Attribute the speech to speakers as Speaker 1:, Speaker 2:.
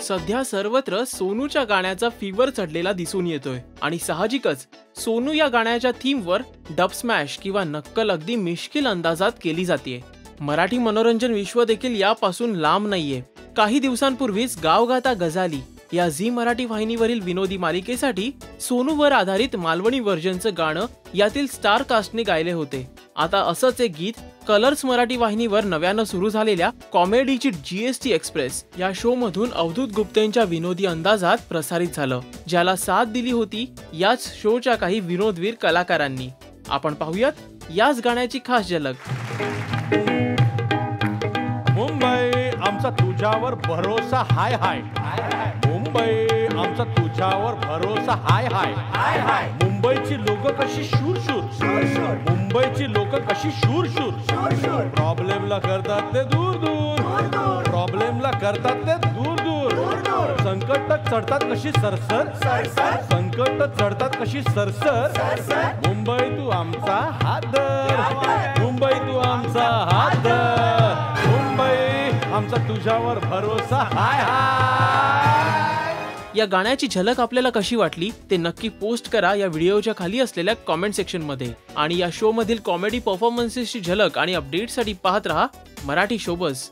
Speaker 1: सध्या सर्वत्र सोनूच्या गाण्याचा फीवर चढलेला दिसून येतोय आणि साहजिकच सोनू या गाण्याच्या थीमवर डब स्मॅश किंवा नक्कल अगदी मिश्किल अंदाजात केली जाते। मराठी मनोरंजन विश्व देखील यापासून लांब नाहीये। काही दिवसांपूर्वीच गावगाता गजाली या झी मराठी वाहिनीवरील विनोदी मालिकेसाठी सोनूवर आधारित मालवणी व्हर्जनचं गाणं यातील स्टार कास्टने गायले होते। आता असंच एक गीत कलर्स मराठी वाहिनीवर नव्यानं सुरू झालेल्या कॉमेडीची जीएसटी एक्सप्रेस या शो मधून अवधूत गुप्तेंच्या विनोदी अंदाजात प्रसारित झालं, ज्याला साथ दिली होती याच शोच्या काही विनोदवीर कलाकारांनी। आपण पाहूयात याच गाण्याची खास झलक।
Speaker 2: मुंबई आमचा तुझ्यावर भरोसा हाय हाय, मुंबई आमचा तुझ्यावर भरोसा हाय हाय। मुंबईची लोक कशी शूर शूर, मुंबईची लोक कशी शूर शूर, प्रॉब्लेमला करतात ते दूर दूर, प्रॉब्लेमला करतात ते दूर दूर, संकट चढतात कशी सरसर, संकट चढतात कशी सरसर। मुंबई तू आमचा हात धर, मुंबई तू आमचा हात धर, मुंबई आमचा तुझ्यावर भरोसा हाय हाय।
Speaker 1: या गाण्याची झलक आपल्याला कशी वाटली ते नक्की पोस्ट करा या व्हिडिओच्या खाली असलेल्या कमेंट सेक्शन मध्ये। आणि या शो मधील कॉमेडी परफॉर्मन्सेसची झलक आणि अपडेट्ससाठी पाहत रहा मराठी शोबज।